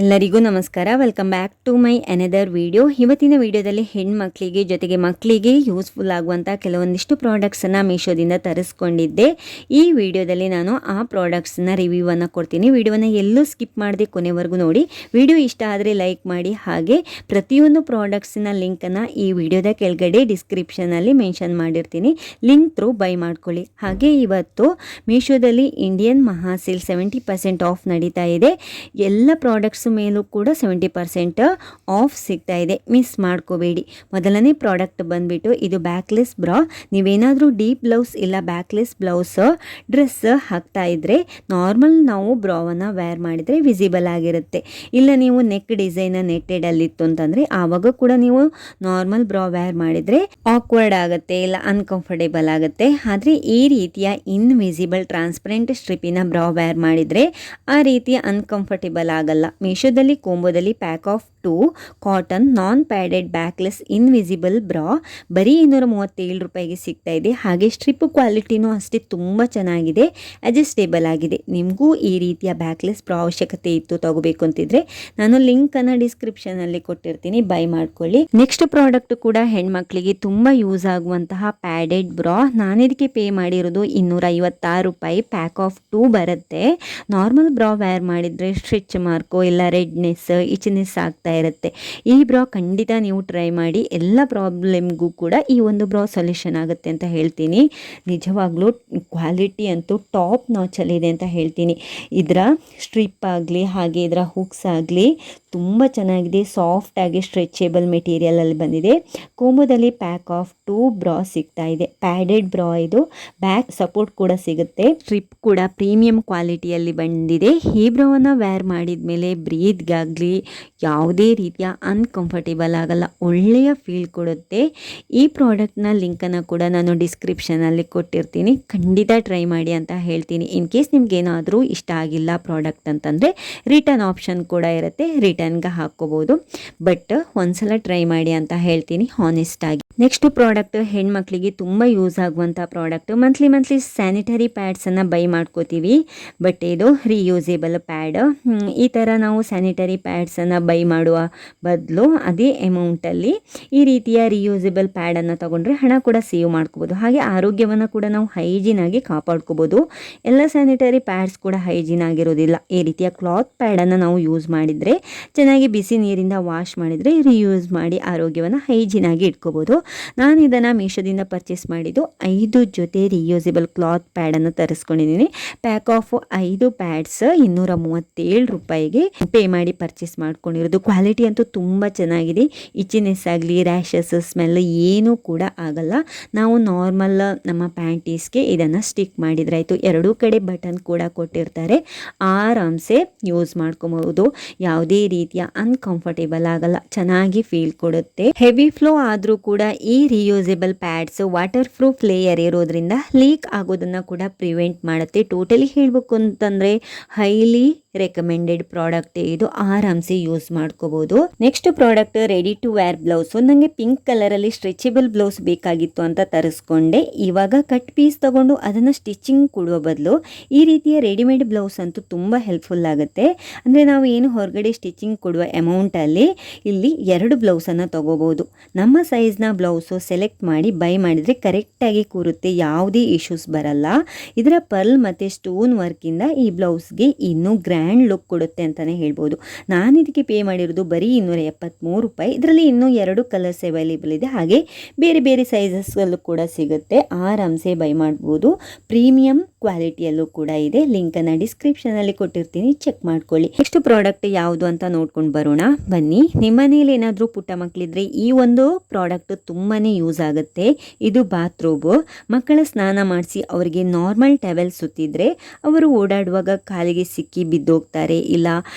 ಎಲ್ಲರಿಗೂ ನಮಸ್ಕಾರ. Welcome back to my another video. ಇವತ್ತಿನ ವಿಡಿಯೋದಲ್ಲಿ ಹೆಣ್ಮಕ್ಳಿಗೆ ಜೊತೆಗೆ ಮಕ್ಕಳಿಗೆ ಯೂಸ್ಫುಲ್ ಆಗುವಂಥ ಕೆಲವೊಂದಿಷ್ಟು ಪ್ರಾಡಕ್ಟ್ಸನ್ನು ಮೀಶೋದಿಂದ ತರಿಸ್ಕೊಂಡಿದ್ದೆ. ಈ ವಿಡಿಯೋದಲ್ಲಿ ನಾನು ಆ ಪ್ರಾಡಕ್ಟ್ಸ್ನ ರಿವ್ಯೂವನ್ನು ಕೊಡ್ತೀನಿ. ವಿಡಿಯೋವನ್ನು ಎಲ್ಲೂ ಸ್ಕಿಪ್ ಮಾಡದೆ ಕೊನೆವರೆಗೂ ನೋಡಿ. ವಿಡಿಯೋ ಇಷ್ಟ ಆದರೆ ಲೈಕ್ ಮಾಡಿ. ಹಾಗೆ ಪ್ರತಿಯೊಂದು ಪ್ರಾಡಕ್ಟ್ಸಿನ ಲಿಂಕನ್ನು ಈ ವಿಡಿಯೋದ ಕೆಳಗಡೆ ಡಿಸ್ಕ್ರಿಪ್ಷನಲ್ಲಿ ಮೆನ್ಷನ್ ಮಾಡಿರ್ತೀನಿ. ಲಿಂಕ್ ಥ್ರೂ ಬೈ ಮಾಡ್ಕೊಳ್ಳಿ. ಹಾಗೆ ಇವತ್ತು ಮೀಶೋದಲ್ಲಿ ಇಂಡಿಯನ್ ಮಹಾ ಸೇಲ್ 70% ಆಫ್ ನಡೀತಾ ಇದೆ. ಎಲ್ಲ ಪ್ರಾಡಕ್ಟ್ಸ್ ಮೇಲೂ ಕೂಡ 70% ಆಫ್ ಸಿಗ್ತಾ ಇದೆ. ಮಿಸ್ ಮಾಡ್ಕೋಬೇಡಿ. ಮೊದಲನೇ ಪ್ರಾಡಕ್ಟ್ ಬಂದ್ಬಿಟ್ಟು ಇದು ಬ್ಯಾಕ್ಲೆಸ್ ಬ್ರಾ. ನೀವೇನಾದರೂ ಡೀಪ್ ಬ್ಲೌಸ್ ಇಲ್ಲ ಬ್ಯಾಕ್ಲೆಸ್ ಬ್ಲೌಸ್ ಡ್ರೆಸ್ ಹಾಕ್ತಾ ಇದ್ರೆ ನಾರ್ಮಲ್ ನಾವು ಬ್ರಾವನ್ನು ವೇರ್ ಮಾಡಿದರೆ ವಿಸಿಬಲ್ ಆಗಿರುತ್ತೆ. ಇಲ್ಲ ನೀವು ನೆಕ್ ಡಿಸೈನ್ ನೆಟ್ಟೆಡ್ ಅಲ್ಲಿತ್ತು ಅಂತಂದರೆ ಆವಾಗ ಕೂಡ ನೀವು ನಾರ್ಮಲ್ ಬ್ರಾ ವೇರ್ ಮಾಡಿದರೆ ಆಕ್ವರ್ಡ್ ಆಗುತ್ತೆ, ಇಲ್ಲ ಅನ್ಕಂಫರ್ಟೇಬಲ್ ಆಗುತ್ತೆ. ಆದರೆ ಈ ರೀತಿಯ ಇನ್ವಿಸಿಬಲ್ ಟ್ರಾನ್ಸ್ಪರೆಂಟ್ ಸ್ಟ್ರಿಪ್ಪಿನ ಬ್ರಾ ವೇರ್ ಮಾಡಿದರೆ ಆ ರೀತಿಯ ಅನ್ಕಂಫರ್ಟೇಬಲ್ ಆಗಲ್ಲ. ಮೀಶೋದಲ್ಲಿ ಕೋಂಬೋದಲ್ಲಿ pack of 2 cotton non padded backless invisible bra ಬರೀ 237 ರೂಪಾಯಿಗೆ ಸಿಗ್ತಾ ಇದೆ. ಹಾಗೆ ಸ್ಟ್ರಿಪ್ ಕ್ವಾಲಿಟಿನೂ ಅಷ್ಟೇ ತುಂಬ ಚೆನ್ನಾಗಿದೆ, ಅಡ್ಜಸ್ಟೇಬಲ್ ಆಗಿದೆ. ನಿಮಗೂ ಈ ರೀತಿಯ ಬ್ಯಾಕ್ಲೆಸ್ ಬ್ರಾ ಅವಶ್ಯಕತೆ ಇತ್ತು ತಗೋಬೇಕು ಅಂತಿದ್ರೆ ನಾನು ಲಿಂಕನ್ನು ಡಿಸ್ಕ್ರಿಪ್ಷನಲ್ಲಿ ಕೊಟ್ಟಿರ್ತೀನಿ, ಬೈ ಮಾಡ್ಕೊಳ್ಳಿ. ನೆಕ್ಸ್ಟ್ ಪ್ರಾಡಕ್ಟ್ ಕೂಡ ಹೆಣ್ಮಕ್ಳಿಗೆ ತುಂಬ ಯೂಸ್ ಆಗುವಂತಹ ಪ್ಯಾಡೆಡ್ ಬ್ರಾ. ನಾನಿದಕ್ಕೆ ಪೇ ಮಾಡಿರೋದು 256 ರೂಪಾಯಿ. ಪ್ಯಾಕ್ ಆಫ್ 2 ಬರುತ್ತೆ. ನಾರ್ಮಲ್ ಬ್ರಾ ವೇರ್ ಮಾಡಿದರೆ ಸ್ಟ್ರಿಚ್ ಮಾರ್ಕು ಇಲ್ಲ ರೆಡ್ನೆಸ್ ಇಚ್ನೆಸ್ ಆಗ್ತಾ ಇರುತ್ತೆ. ಈ ಬ್ರಾ ಖಂಡಿತ ನೀವು ಟ್ರೈ ಮಾಡಿ. ಎಲ್ಲ ಪ್ರಾಬ್ಲಮ್ಗೂ ಕೂಡ ಈ ಒಂದು ಬ್ರಾ ಸೊಲ್ಯೂಷನ್ ಆಗುತ್ತೆ ಅಂತ ಹೇಳ್ತೀನಿ. ನಿಜವಾಗ್ಲೂ ಕ್ವಾಲಿಟಿ ಅಂತೂ ಟಾಪ್ ನಾಚಲ್ಲಿದೆ ಅಂತ ಹೇಳ್ತೀನಿ. ಇದರ ಸ್ಟ್ರಿಪ್ ಆಗಲಿ ಹಾಗೆ ಇದರ ಹುಕ್ಸ್ ಆಗಲಿ ತುಂಬ ಚೆನ್ನಾಗಿದೆ. ಸಾಫ್ಟಾಗಿ ಸ್ಟ್ರೆಚೇಬಲ್ ಮೆಟೀರಿಯಲಲ್ಲಿ ಬಂದಿದೆ. ಕೋಂಬೋದಲ್ಲಿ ಪ್ಯಾಕ್ ಆಫ್ 2 ಬ್ರಾ ಸಿಗ್ತಾ ಇದೆ. ಪ್ಯಾಡೆಡ್ ಬ್ರಾ ಇದು. ಬ್ಯಾಕ್ ಸಪೋರ್ಟ್ ಕೂಡ ಸಿಗುತ್ತೆ. ಸ್ಟ್ರಿಪ್ ಕೂಡ ಪ್ರೀಮಿಯಂ ಕ್ವಾಲಿಟಿಯಲ್ಲಿ ಬಂದಿದೆ. ಈ ಬ್ರಾವನ್ನು ವೇರ್ ಮಾಡಿದ ಮೇಲೆ ಬ್ರೀದ್ಗಾಗಲಿ ಯಾವುದೇ ರೀತಿಯ ಅನ್ಕಂಫರ್ಟೇಬಲ್ ಆಗಲ್ಲ, ಒಳ್ಳೆಯ ಫೀಲ್ ಕೊಡುತ್ತೆ. ಈ ಪ್ರಾಡಕ್ಟ್ನ ಲಿಂಕನ್ನು ಕೂಡ ನಾನು ಡಿಸ್ಕ್ರಿಪ್ಷನಲ್ಲಿ ಕೊಟ್ಟಿರ್ತೀನಿ, ಖಂಡಿತ ಟ್ರೈ ಮಾಡಿ ಅಂತ ಹೇಳ್ತೀನಿ. ಇನ್ ಕೇಸ್ ನಿಮ್ಗೇನಾದರೂ ಇಷ್ಟ ಆಗಿಲ್ಲ ಪ್ರಾಡಕ್ಟ್ ಅಂತಂದರೆ ರಿಟರ್ನ್ ಆಪ್ಷನ್ ಕೂಡ ಇರುತ್ತೆ, ರಿಟರ್ನ್ಗೆ ಹಾಕ್ಕೋಬೋದು. ಬಟ್ ಒಂದ್ಸಲ ಟ್ರೈ ಮಾಡಿ ಅಂತ ಹೇಳ್ತೀನಿ ಹಾನೆಸ್ಟ್ ಆಗಿ. ನೆಕ್ಸ್ಟ್ ಪ್ರಾಡಕ್ಟ್ ಹೆಣ್ಮಕ್ಳಿಗೆ ತುಂಬ ಯೂಸ್ ಆಗುವಂಥ ಪ್ರಾಡಕ್ಟ್. ಮಂತ್ಲಿ ಸ್ಯಾನಿಟರಿ ಪ್ಯಾಡ್ಸನ್ನು ಬೈ ಮಾಡ್ಕೋತೀವಿ. ಬಟ್ ಇದು ರಿಯೂಸೇಬಲ್ ಪ್ಯಾಡ್. ಈ ಥರ ನಾವು ಸ್ಯಾನಿಟರಿ ಪ್ಯಾಡ್ಸನ್ನು ಬೈ ಮಾಡುವ ಬದಲು ಅದೇ ಅಮೌಂಟಲ್ಲಿ ಈ ರೀತಿಯ ರಿಯೂಸೇಬಲ್ ಪ್ಯಾಡನ್ನು ತೊಗೊಂಡ್ರೆ ಹಣ ಕೂಡ ಸೇವ್ ಮಾಡ್ಕೋಬೋದು. ಹಾಗೆ ಆರೋಗ್ಯವನ್ನು ಕೂಡ ನಾವು ಹೈಜೀನ್ ಆಗಿ ಕಾಪಾಡ್ಕೋಬೋದು. ಎಲ್ಲ ಸ್ಯಾನಿಟರಿ ಪ್ಯಾಡ್ಸ್ ಕೂಡ ಹೈಜೀನ್ ಆಗಿರೋದಿಲ್ಲ. ಈ ರೀತಿಯ ಕ್ಲಾತ್ ಪ್ಯಾಡನ್ನು ನಾವು ಯೂಸ್ ಮಾಡಿದರೆ ಚೆನ್ನಾಗಿ ಬಿಸಿ ನೀರಿಂದ ವಾಶ್ ಮಾಡಿದರೆ ರಿಯೂಸ್ ಮಾಡಿ ಆರೋಗ್ಯವನ್ನು ಹೈಜೀನ್ ಆಗಿ ಇಟ್ಕೋಬೋದು. ನಾನು ಇದನ್ನು ಮೀಶೋದಿಂದ ಪರ್ಚೇಸ್ ಮಾಡಿದ್ದು 5 ಜೊತೆ ರಿಯೂಸೇಬಲ್ ಕ್ಲಾತ್ ಪ್ಯಾಡನ್ನು ತರಿಸ್ಕೊಂಡಿದ್ದೀನಿ. ಪ್ಯಾಕ್ ಆಫ್ 5 ಪ್ಯಾಡ್ಸ್ 237 ರೂಪಾಯಿಗೆ ಪೇ ಮಾಡಿ ಪರ್ಚೇಸ್ ಮಾಡ್ಕೊಂಡಿರೋದು. ಕ್ವಾಲಿಟಿ ಅಂತೂ ತುಂಬ ಚೆನ್ನಾಗಿದೆ. ಇಚಿನೆಸ್ ಆಗಲಿ ರ್ಯಾಷಸ್ ಸ್ಮೆಲ್ ಏನೂ ಕೂಡ ಆಗಲ್ಲ. ನಾವು ನಾರ್ಮಲ್ ನಮ್ಮ ಪ್ಯಾಂಟೀಸ್ಗೆ ಇದನ್ನು ಸ್ಟಿಕ್ ಮಾಡಿದ್ರೆ ಆಯಿತು. ಎರಡೂ ಕಡೆ ಬಟನ್ ಕೂಡ ಕೊಟ್ಟಿರ್ತಾರೆ, ಆರಾಮ್ಸೆ ಯೂಸ್ ಮಾಡ್ಕೊಬೋದು. ಯಾವುದೇ ರೀತಿಯ ಅನ್ಕಂಫರ್ಟೇಬಲ್ ಆಗಲ್ಲ, ಚೆನ್ನಾಗಿ ಫೀಲ್ ಕೊಡುತ್ತೆ. ಹೆವಿ ಫ್ಲೋ ಆದರೂ ಕೂಡ ಈ reusable pads water proof layer ಇರೋದ್ರಿಂದ ಲೀಕ್ ಆಗೋದನ್ನು ಕೂಡ ಪ್ರಿವೆಂಟ್ ಮಾಡುತ್ತೆ. ಟೋಟಲಿ ಹೇಳಬೇಕು ಅಂತಂದರೆ ಹೈಲಿ ರೆಕಮೆಂಡೆಡ್ ಪ್ರಾಡಕ್ಟ್ ಇದು. ಆರಾಮ್ಸೆ ಯೂಸ್ ಮಾಡ್ಕೋಬಹುದು. Next product ready to wear blouse. ನನಗೆ ಪಿಂಕ್ ಕಲರಲ್ಲಿ ಸ್ಟ್ರೆಚಬಲ್ ಬ್ಲೌಸ್ ಬೇಕಾಗಿತ್ತು ಅಂತ ತರಿಸ್ಕೊಂಡೆ. ಇವಾಗ ಕಟ್ ಪೀಸ್ ತಗೊಂಡು ಅದನ್ನು ಸ್ಟಿಚಿಂಗ್ ಕೊಡುವ ಬದಲು ಈ ರೀತಿಯ ರೆಡಿಮೇಡ್ ಬ್ಲೌಸ್ ಅಂತೂ ತುಂಬ ಹೆಲ್ಪ್ಫುಲ್ ಆಗುತ್ತೆ. ಅಂದರೆ ನಾವು ಏನು ಹೊರಗಡೆ ಸ್ಟಿಚಿಂಗ್ ಕೊಡುವ ಅಮೌಂಟಲ್ಲಿ ಇಲ್ಲಿ 2 ಬ್ಲೌಸನ್ನು ತಗೋಬಹುದು. ನಮ್ಮ ಸೈಜ್ನ ಬ್ಲೌಸು ಸೆಲೆಕ್ಟ್ ಮಾಡಿ ಬೈ ಮಾಡಿದರೆ ಕರೆಕ್ಟಾಗಿ ಕೂರುತ್ತೆ, ಯಾವುದೇ ಇಶ್ಯೂಸ್ ಬರಲ್ಲ. ಇದರ ಪರ್ಲ್ ಮತ್ತು ಸ್ಟೋನ್ ವರ್ಕಿಂದ ಈ ಬ್ಲೌಸ್ಗೆ ಇನ್ನೂ ಗ್ರ್ಯಾಂಡ್ ಲುಕ್ ಕೊಡುತ್ತೆ ಅಂತಲೇ ಹೇಳ್ಬೋದು. ನಾನು ಇದಕ್ಕೆ ಪೇ ಮಾಡಿರೋದು ಬರೀ 273 ರೂಪಾಯಿ. ಇದರಲ್ಲಿ ಇನ್ನೂ 2 ಕಲರ್ಸ್ ಅವೈಲೇಬಲ್ ಇದೆ. ಹಾಗೆ ಬೇರೆ ಬೇರೆ ಸೈಜಸ್ಗಳಲ್ಲೂ ಕೂಡ ಸಿಗುತ್ತೆ. ಆರಾಮ್ಸೆ ಬೈ ಮಾಡ್ಬೋದು. ಪ್ರೀಮಿಯಂ ಕ್ವಾಲಿಟಿಯಲ್ಲೂ ಕೂಡ ಇದೆ. ಲಿಂಕನ್ನು ಡಿಸ್ಕ್ರಿಪ್ಷನಲ್ಲಿ ಕೊಟ್ಟಿರ್ತೀನಿ, ಚೆಕ್ ಮಾಡ್ಕೊಳ್ಳಿ. ನೆಕ್ಸ್ಟ್ ಪ್ರಾಡಕ್ಟ್ ಯಾವುದು ಅಂತ ನೋಡ್ಕೊಂಡು ಬರೋಣ ಬನ್ನಿ. ನಿಮ್ಮ ಮನೇಲಿ ಏನಾದರೂ ಪುಟ್ಟ ಮಕ್ಕಳಿದ್ರೆ ಈ ಒಂದು ಪ್ರಾಡಕ್ಟ್ ತುಂಬಾ ಯೂಸ್ ಆಗುತ್ತೆ. ಇದು ಬಾತ್ರೂಬ್. ಮಕ್ಕಳ ಸ್ನಾನ ಮಾಡಿಸಿ ಅವರಿಗೆ ನಾರ್ಮಲ್ ಟವೆಲ್ ಸುತ್ತಿದ್ರೆ ಅವರು ಓಡಾಡುವಾಗ ಕಾಲಿಗೆ ಸಿಕ್ಕಿ ಬಿದ್ದೋಗ್ತಾರೆ, ಇಲ್ಲ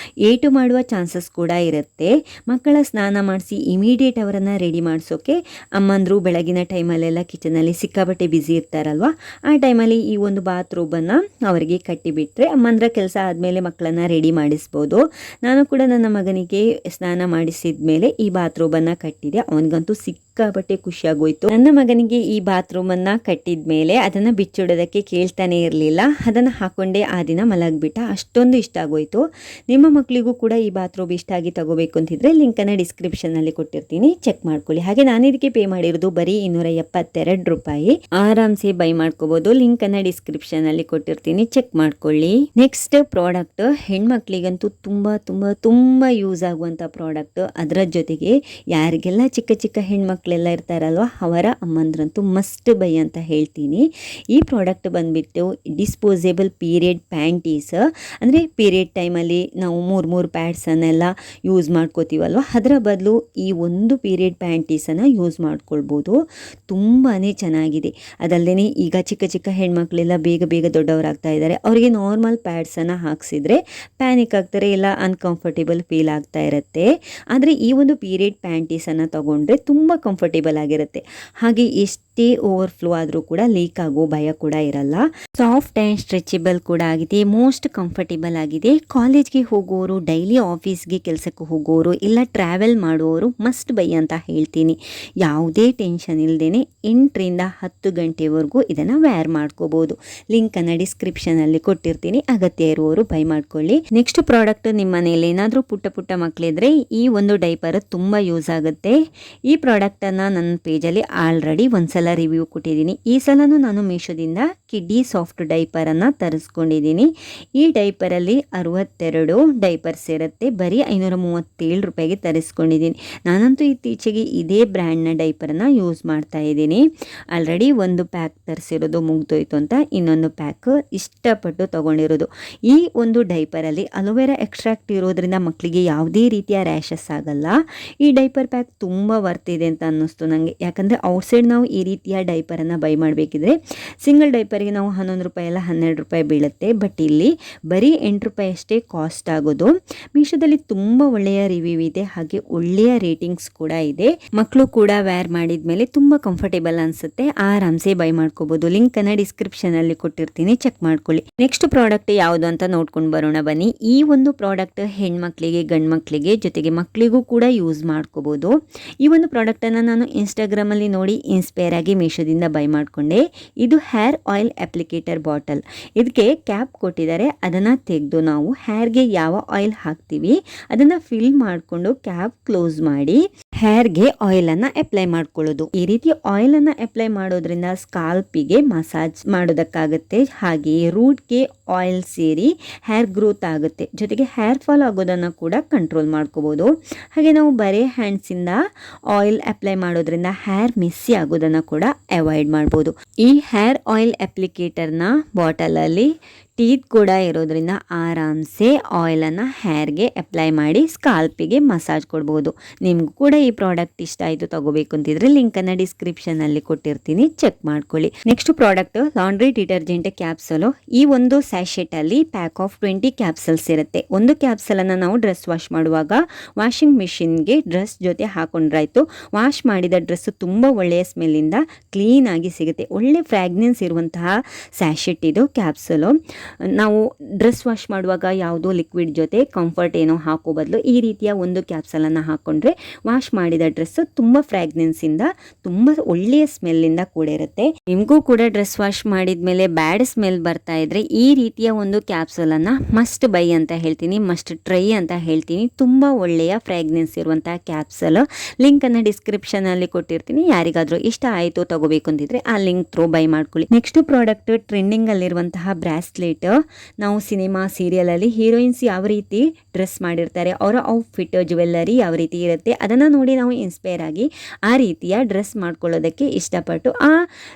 ಏಟು ಮಾಡುವ ಚಾನ್ಸಸ್ ಕೂಡ ಇರುತ್ತೆ. ಮಕ್ಕಳ ಸ್ನಾನ ಮಾಡಿಸಿ ಇಮಿಡಿಯೇಟ್ ಅವರನ್ನು ರೆಡಿ ಮಾಡಿಸೋಕೆ ಅಮ್ಮಂದರು ಬೆಳಗಿನ ಟೈಮಲ್ಲೆಲ್ಲ ಕಿಚನಲ್ಲಿ ಸಿಕ್ಕಾಬಟ್ಟೆ ಬ್ಯುಸಿ ಇರ್ತಾರಲ್ವ, ಆ ಟೈಮಲ್ಲಿ ಈ ಒಂದು ಬಾತ್ರೂಬನ್ನು ಅವರಿಗೆ ಕಟ್ಟಿಬಿಟ್ರೆ ಅಮ್ಮಂದ್ರ ಕೆಲಸ ಆದಮೇಲೆ ಮಕ್ಕಳನ್ನು ರೆಡಿ ಮಾಡಿಸ್ಬೋದು. ನಾನು ಕೂಡ ನನ್ನ ಮಗನಿಗೆ ಸ್ನಾನ ಮಾಡಿಸಿದ ಮೇಲೆ ಈ ಬಾತ್ರೂಬನ್ನು ಕಟ್ಟಿದೆ. ಅವನಿಗಂತೂ ಸಿಕ್ಕಾಪಟ್ಟೆ ಖುಷಿಯಾಗೋಯ್ತು. ನನ್ನ ಮಗನಿಗೆ ಈ ಬಾತ್ರೂಮನ್ನು ಕಟ್ಟಿದ ಮೇಲೆ ಅದನ್ನು ಬಿಚ್ಚಿಡೋದಕ್ಕೆ ಕೇಳ್ತಾನೆ ಇರಲಿಲ್ಲ. ಅದನ್ನು ಹಾಕೊಂಡೇ ಆ ದಿನ ಮಲಗಿಬಿಟ್ಟ. ಅಷ್ಟೊಂದು ಇಷ್ಟ ಆಗೋಯ್ತು. ನಿಮ್ಮ ಮಕ್ಕಳಿಗೂ ಕೂಡ ಈ ಬಾತ್ರೂಮ್ ಇಷ್ಟ ಆಗಿ ತಗೋಬೇಕು ಅಂತಿದ್ರೆ ಲಿಂಕನ್ನು ಡಿಸ್ಕ್ರಿಪ್ಷನಲ್ಲಿ ಕೊಟ್ಟಿರ್ತೀನಿ, ಚೆಕ್ ಮಾಡ್ಕೊಳ್ಳಿ. ಹಾಗೆ ನಾನು ಇದಕ್ಕೆ ಪೇ ಮಾಡಿರೋದು ಬರೀ 272 ರೂಪಾಯಿ. ಆರಾಮ್ಸೆ ಬೈ ಮಾಡ್ಕೋಬಹುದು. ಲಿಂಕನ್ನು ಡಿಸ್ಕ್ರಿಪ್ಷನಲ್ಲಿ ಕೊಟ್ಟಿರ್ತೀನಿ, ಚೆಕ್ ಮಾಡ್ಕೊಳ್ಳಿ. ನೆಕ್ಸ್ಟ್ ಪ್ರಾಡಕ್ಟ್ ಹೆಣ್ಮಕ್ಳಿಗಂತೂ ತುಂಬ ಯೂಸ್ ಆಗುವಂಥ ಪ್ರಾಡಕ್ಟ್. ಅದರ ಜೊತೆಗೆ ಯಾರಿಗೆಲ್ಲ ಚಿಕ್ಕ ಚಿಕ್ಕ ಹೆಣ್ಮಕ್ಳೆಲ್ಲ ಇರ್ತಾರಲ್ವ ಅವರ ಅಮ್ಮಂದ್ರಂತೂ ಮಸ್ಟ್ ಬೈ ಅಂತ ಹೇಳ್ತೀನಿ. ಈ ಪ್ರಾಡಕ್ಟ್ ಬಂದುಬಿಟ್ಟು ಡಿಸ್ಪೋಸೇಬಲ್ ಪೀರಿಯಡ್ ಪ್ಯಾಂಟೀಸ್. ಅಂದರೆ ಪೀರಿಯಡ್ ಟೈಮಲ್ಲಿ ನಾವು ಮೂರು ಪ್ಯಾಡ್ಸನ್ನೆಲ್ಲ ಯೂಸ್ ಮಾಡ್ಕೋತೀವಲ್ವ, ಅದರ ಬದಲು ಈ ಒಂದು ಪೀರಿಯಡ್ ಪ್ಯಾಂಟೀಸನ್ನು ಯೂಸ್ ಮಾಡ್ಕೊಳ್ಬೋದು. ತುಂಬಾ ಚೆನ್ನಾಗಿದೆ. ಅದಲ್ಲದೆ ಈಗ ಚಿಕ್ಕ ಚಿಕ್ಕ ಹೆಣ್ಮಕ್ಳೆಲ್ಲ ಬೇಗ ದೊಡ್ಡವರಾಗ್ತಾ ಇದ್ದಾರೆ. ಅವರಿಗೆ ನಾರ್ಮಲ್ ಪ್ಯಾಡ್ಸನ್ನು ಹಾಕ್ಸಿದ್ರೆ ಪ್ಯಾನಿಕ್ ಆಗ್ತಾರೆ, ಇಲ್ಲ ಅನ್ಕಂಫರ್ಟೇಬಲ್ ಫೀಲ್ ಆಗ್ತಾ ಇರುತ್ತೆ. ಆದರೆ ಈ ಒಂದು ಪೀರಿಯಡ್ ಪ್ಯಾಂಟೀಸನ್ನು ತಗೊಂಡ್ರೆ ತುಂಬ ಕಂಫರ್ಟೇಬಲ್ ಆಗಿರುತ್ತೆ. ಹಾಗೆ ಎಷ್ಟೇ ಓವರ್ಫ್ಲೋ ಆದರೂ ಕೂಡ ಲೀಕ್ ಆಗೋ ಭಯ ಕೂಡ ಇರಲ್ಲ. ಸಾಫ್ಟ್ ಆ್ಯಂಡ್ ಸ್ಟ್ರೆಚಬಲ್ ಕೂಡ ಆಗಿದೆ, ಮೋಸ್ಟ್ ಕಂಫರ್ಟೇಬಲ್ ಆಗಿದೆ. ಕಾಲೇಜ್ಗೆ ಹೋಗೋರು, ಡೈಲಿ ಆಫೀಸ್ಗೆ ಕೆಲಸಕ್ಕೆ ಹೋಗೋರು, ಇಲ್ಲ ಟ್ರಾವೆಲ್ ಮಾಡುವವರು ಮಸ್ಟ್ ಬೈ ಅಂತ ಹೇಳ್ತೀನಿ. ಯಾವುದೇ ಟೆನ್ಷನ್ ಇಲ್ಲದೇ 8ರಿಂದ 10 ಗಂಟೆವರೆಗೂ ಇದನ್ನು ವೇರ್ ಮಾಡ್ಕೋಬೋದು. ಲಿಂಕನ್ನು ಡಿಸ್ಕ್ರಿಪ್ಷನಲ್ಲಿ ಕೊಟ್ಟಿರ್ತೀನಿ, ಅಗತ್ಯ ಇರುವವರು ಬೈ ಮಾಡ್ಕೊಳ್ಳಿ. ನೆಕ್ಸ್ಟ್ ಪ್ರಾಡಕ್ಟ್, ನಿಮ್ಮ ಮನೇಲಿ ಏನಾದರೂ ಪುಟ್ಟ ಮಕ್ಕಳಿದ್ರೆ ಈ ಒಂದು ಡೈಪರ್ ತುಂಬ ಯೂಸ್ ಆಗುತ್ತೆ. ಈ ಪ್ರಾಡಕ್ಟನ್ನು ನನ್ನ ಪೇಜಲ್ಲಿ ಆಲ್ರೆಡಿ ಒಂದ್ಸಲ ರಿವ್ಯೂ ಕೊಟ್ಟಿದ್ದೀನಿ. ಈ ಸಲನೂ ನಾನು ಮೀಶೋದಿಂದ ಕಿಡ್ಡಿ ಸಾಫ್ಟ್ ಡೈಪರನ್ನು ತರಿಸ್ಕೊಂಡಿದ್ದೀನಿ. ಈ ಡೈಪರಲ್ಲಿ 62 ಡೈಪರ್ಸ್ ಇರುತ್ತೆ. ಬರೀ 537 ರೂಪಾಯಿಗೆ ತರಿಸ್ಕೊಂಡಿದ್ದೀನಿ. ನಾನಂತೂ ಇತ್ತೀಚೆಗೆ ಇದೇ ಬ್ರ್ಯಾಂಡ್ನ ಡೈಪರನ್ನು ಯೂಸ್ ಮಾಡ್ತಾ ಇದ್ದೀನಿ. ಆಲ್ರೆಡಿ ಒಂದು ಪ್ಯಾಕ್ ತರಿಸಿರೋದು ಮುಗ್ದೋಯ್ತು ಅಂತ ಇನ್ನೊಂದು ಪ್ಯಾಕ್ ಇಷ್ಟಪಟ್ಟು ತೊಗೊಂಡಿರೋದು. ಈ ಒಂದು ಡೈಪರಲ್ಲಿ ಅಲೋವೆರಾ ಎಕ್ಸ್ಟ್ರಾಕ್ಟ್ ಇರೋದ್ರಿಂದ ಮಕ್ಕಳಿಗೆ ಯಾವುದೇ ರೀತಿಯ ರ್ಯಾಷಸ್ ಆಗಲ್ಲ. ಈ ಡೈಪರ್ ಪ್ಯಾಕ್ ತುಂಬ ವರ್ತ್ ಇದೆ ಅಂತ ಅನ್ನಿಸ್ತು ನನಗೆ. ಯಾಕಂದರೆ ಔಟ್ಸೈಡ್ ನಾವು ಈ ರೀತಿಯ ಡೈಪರನ್ನು ಬೈ ಮಾಡಬೇಕಿದ್ರೆ ಸಿಂಗಲ್ ಡೈಪರ್ಗೆ ನಾವು 11 ರೂಪಾಯಿ ಎಲ್ಲ 12 ರೂಪಾಯಿ ಬೀಳುತ್ತೆ. ಬಟ್ ಇಲ್ಲಿ ಬರೀ 8 ರೂಪಾಯಿ ಅಷ್ಟೇ ಕಾಸ್ಟ್ ಆಗೋದು. ಮೀಶೋದಲ್ಲಿ ತುಂಬ ಒಳ್ಳೆಯ ರಿವ್ಯೂ ಇದೆ, ಹಾಗೆ ಒಳ್ಳೆಯ ರೇಟಿಂಗ್ಸ್ ಕೂಡ ಇದೆ. ಮಕ್ಕಳು ಕೂಡ ವೇರ್ ಮಾಡಿದ ಮೇಲೆ ತುಂಬ ಕಂಫರ್ಟೇಬಲ್ ಅನಿಸುತ್ತೆ. ಆರಾಮ್ಸೆ ಬೈ ಮಾಡ್ಕೋಬೋದು. ಲಿಂಕನ್ನು ಡಿಸ್ಕ್ರಿಪ್ಷನಲ್ಲಿ ಕೊಟ್ಟಿರ್ತೀನಿ, ಚೆಕ್ ಮಾಡ್ಕೊಳ್ಳಿ. ನೆಕ್ಸ್ಟ್ ಪ್ರಾಡಕ್ಟ್ ಯಾವುದು ಅಂತ ನೋಡ್ಕೊಂಡು ಬರೋಣ ಬನ್ನಿ. ಈ ಒಂದು ಪ್ರಾಡಕ್ಟ್ ಹೆಣ್ಮಕ್ಳಿಗೆ, ಗಂಡು ಮಕ್ಕಳಿಗೆ, ಜೊತೆಗೆ ಮಕ್ಕಳಿಗೂ ಕೂಡ ಯೂಸ್ ಮಾಡ್ಕೋಬೋದು. ಈ ಒಂದು ಪ್ರಾಡಕ್ಟನ್ನು ನಾನು ಇನ್ಸ್ಟಾಗ್ರಾಮಲ್ಲಿ ನೋಡಿ ಇನ್ಸ್ಪೈರ್ ಆಗಿ ಮೀಶೋದಿಂದ ಬೈ ಮಾಡಿಕೊಂಡೆ. ಇದು ಹೇರ್ ಆಯಿಲ್ ಅಪ್ಲಿಕೇಟರ್ ಬಾಟಲ್. ಇದಕ್ಕೆ ಕ್ಯಾಪ್ ಕೊಟ್ಟಿದ್ದಾರೆ. ಅದನ್ನು ತೆಗೆದು ನಾವು ಹೇರ್ಗೆ ಯಾವ ಆಯಿಲ್ ಹಾಕ್ತೀವಿ ಅದನ್ನು ಫಿಲ್ ಮಾಡಿಕೊಂಡು ಕ್ಯಾಪ್ ಕ್ಲೋಸ್ ಮಾಡಿ ಹೇರ್ಗೆ ಆಯಿಲನ್ನು ಅಪ್ಲೈ ಮಾಡ್ಕೊಳ್ಳೋದು. ಈ ರೀತಿ ಆಯಿಲನ್ನು ಅಪ್ಲೈ ಮಾಡೋದ್ರಿಂದ ಸ್ಕಾಲ್ಪಿಗೆ ಮಸಾಜ್ ಮಾಡೋದಕ್ಕಾಗುತ್ತೆ. ಹಾಗೆಯೇ ರೂಟ್ಗೆ ಆಯಿಲ್ ಸೇರಿ ಹೇರ್ ಗ್ರೋತ್ ಆಗುತ್ತೆ. ಜೊತೆಗೆ ಹೇರ್ ಫಾಲ್ ಆಗೋದನ್ನು ಕೂಡ ಕಂಟ್ರೋಲ್ ಮಾಡ್ಕೋಬೋದು. ಹಾಗೆ ನಾವು ಬರೀ ಹ್ಯಾಂಡ್ಸಿಂದ ಆಯಿಲ್ ಅಪ್ಲೈ ಮಾಡೋದ್ರಿಂದ ಹೇರ್ ಮೆಸ್ಸಿ ಆಗೋದನ್ನು ಕೂಡ ಅವಾಯ್ಡ್ ಮಾಡ್ಬೋದು. ಈ ಹೇರ್ ಆಯಿಲ್ ಅಪ್ಲಿಕೇಟರ್ನ ಬಾಟಲಲ್ಲಿ ಟೀತ್ ಕೂಡ ಇರೋದ್ರಿಂದ ಆರಾಮ್ಸೆ ಆಯಿಲನ್ನು ಹೇರ್ಗೆ ಅಪ್ಲೈ ಮಾಡಿ ಸ್ಕಾಲ್ಪಿಗೆ ಮಸಾಜ್ ಕೊಡ್ಬೋದು. ನಿಮಗೂ ಕೂಡ ಈ ಪ್ರಾಡಕ್ಟ್ ಇಷ್ಟ ಆಯಿತು ತಗೋಬೇಕು ಅಂತಿದ್ರೆ ಲಿಂಕನ್ನು ಡಿಸ್ಕ್ರಿಪ್ಷನಲ್ಲಿ ಕೊಟ್ಟಿರ್ತೀನಿ, ಚೆಕ್ ಮಾಡ್ಕೊಳ್ಳಿ. Next product laundry detergent capsule. ಈ ಒಂದು ಸ್ಯಾಶೆಟಲ್ಲಿ ಪ್ಯಾಕ್ ಆಫ್ 20 ಕ್ಯಾಪ್ಸಲ್ಸ್ ಇರುತ್ತೆ. ಒಂದು ಕ್ಯಾಪ್ಸಲನ್ನು ನಾವು ಡ್ರೆಸ್ ವಾಶ್ ಮಾಡುವಾಗ ವಾಷಿಂಗ್ ಮಿಷಿನ್ಗೆ ಡ್ರೆಸ್ ಜೊತೆ ಹಾಕೊಂಡ್ರಾಯ್ತು. ವಾಶ್ ಮಾಡಿದ ಡ್ರೆಸ್ ತುಂಬ ಒಳ್ಳೆಯ ಸ್ಮೆಲ್ಲಿಂದ ಕ್ಲೀನಾಗಿ ಸಿಗುತ್ತೆ. ಒಳ್ಳೆ ಫ್ರ್ಯಾಗ್ನೆನ್ಸ್ ಇರುವಂತಹ ಸ್ಯಾಶೆಟ್ ಇದು ಕ್ಯಾಪ್ಸಲು. ನಾವು ಡ್ರೆಸ್ ವಾಶ್ ಮಾಡುವಾಗ ಯಾವುದೋ ಲಿಕ್ವಿಡ್ ಜೊತೆ ಕಂಫರ್ಟ್ ಏನೋ ಹಾಕೋ ಬದಲು ಈ ರೀತಿಯ ಒಂದು ಕ್ಯಾಪ್ಸಲನ್ನು ಹಾಕ್ಕೊಂಡ್ರೆ ವಾಶ್ ಮಾಡಿದ ಡ್ರೆಸ್ ತುಂಬ ಫ್ರ್ಯಾಗ್ನೆನ್ಸಿಂದ, ತುಂಬ ಒಳ್ಳೆಯ ಸ್ಮೆಲ್ಲಿಂದ ಕೂಡ ಇರುತ್ತೆ. ನಿಮಗೂ ಕೂಡ ಡ್ರೆಸ್ ವಾಶ್ ಮಾಡಿದ ಮೇಲೆ ಬ್ಯಾಡ್ ಸ್ಮೆಲ್ ಬರ್ತಾ ಇದ್ರೆ ಈ ರೀತಿಯ ಒಂದು ಕ್ಯಾಪ್ಸಲನ್ನು ಮಸ್ಟ್ ಬೈ ಅಂತ ಹೇಳ್ತೀನಿ, ಮಸ್ಟ್ ಟ್ರೈ ಅಂತ ಹೇಳ್ತೀನಿ. ತುಂಬ ಒಳ್ಳೆಯ ಫ್ರ್ಯಾಗ್ನೆನ್ಸ್ ಇರುವಂತಹ ಕ್ಯಾಪ್ಸಲ್. ಲಿಂಕನ್ನು ಡಿಸ್ಕ್ರಿಪ್ಷನಲ್ಲಿ ಕೊಟ್ಟಿರ್ತೀನಿ. ಯಾರಿಗಾದರೂ ಇಷ್ಟ ಆಯಿತು ತಗೋಬೇಕು ಅಂತಿದ್ರೆ ಆ ಲಿಂಕ್ ಥ್ರೂ ಬೈ ಮಾಡ್ಕೊಳ್ಳಿ. ನೆಕ್ಸ್ಟ್ ಪ್ರಾಡಕ್ಟ್ ಟ್ರೆಂಡಿಂಗಲ್ಲಿರುವಂತಹ ಬ್ರಾಸ್ಲೆಟ್. ನಾವು ಸಿನಿಮಾ ಸೀರಿಯಲಲ್ಲಿ ಹೀರೋಯಿನ್ಸ್ ಯಾವ ರೀತಿ ಡ್ರೆಸ್ ಮಾಡಿರ್ತಾರೆ, ಅವರ ಔಟ್ಫಿಟ್ ಜ್ಯುವೆಲ್ಲರಿ ಯಾವ ರೀತಿ ಇರುತ್ತೆ ಅದನ್ನು ನೋಡಿ ನಾವು ಇನ್ಸ್ಪೈರ್ ಆಗಿ ಆ ರೀತಿಯ ಡ್ರೆಸ್ ಮಾಡ್ಕೊಳ್ಳೋದಕ್ಕೆ ಇಷ್ಟಪಟ್ಟು ಆ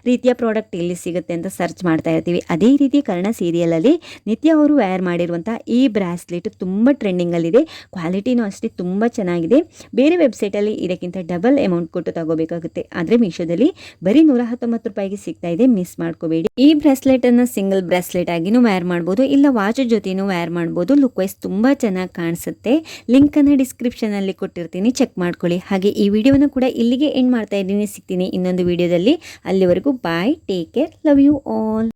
ರೀತಿಯ ಪ್ರಾಡಕ್ಟ್ ಎಲ್ಲಿ ಸಿಗುತ್ತೆ ಅಂತ ಸರ್ಚ್ ಮಾಡ್ತಾ ಇರ್ತೀವಿ. ಅದೇ ರೀತಿ ಕರ್ಣ ಸೀರಿಯಲಲ್ಲಿ ನಿತ್ಯ ಅವರು ವೇರ್ ಮಾಡಿರುವಂಥ ಈ ಬ್ರಾಸ್ಲೆಟ್ ತುಂಬ ಟ್ರೆಂಡಿಂಗಲ್ಲಿದೆ. ಕ್ವಾಲಿಟಿನೂ ಅಷ್ಟೇ ತುಂಬ ಚೆನ್ನಾಗಿದೆ. ಬೇರೆ ವೆಬ್ಸೈಟಲ್ಲಿ ಇದಕ್ಕಿಂತ ಡಬಲ್ ಅಮೌಂಟ್ ಕೊಟ್ಟು ತಗೋಬೇಕಾಗುತ್ತೆ. ಆದರೆ ಮೀಶೋದಲ್ಲಿ ಬರೀ 119 ರೂಪಾಯಿಗೆ ಸಿಗ್ತಾ ಇದೆ, ಮಿಸ್ ಮಾಡ್ಕೋಬೇಡಿ. ಈ ಬ್ರಾಸ್ಲೆಟನ್ನು ಸಿಂಗಲ್ ಬ್ರಾಸ್ಲೆಟ್ ಆಗಿನೂ ವೇರ್ ಮಾಡ್ಬೋದು, ಇಲ್ಲ ವಾಚ್ ಜೊತೆನೂ ವೇರ್ ಮಾಡ್ಬೋದು. ಲುಕ್ ವೈಸ್ ತುಂಬ ಚೆನ್ನಾಗಿ ಕಾಣಿಸುತ್ತೆ. ಲಿಂಕನ್ನು ಡಿಸ್ಕ್ರಿಪ್ಷನಲ್ಲಿ ಕೊಟ್ಟಿರ್ತೀನಿ, ಚೆಕ್ ಮಾಡ್ಕೊಳ್ಳಿ. ಹಾಗೆ ಈ ವಿಡಿಯೋನ ಕೂಡ ಇಲ್ಲಿಗೆ ಎಂಡ್ ಮಾಡ್ತಾ ಇದ್ದೀನಿ. ಸಿಗ್ತೀನಿ ಇನ್ನೊಂದು ವಿಡಿಯೋದಲ್ಲಿ. ಅಲ್ಲಿವರೆಗೂ bye, take care, love you all.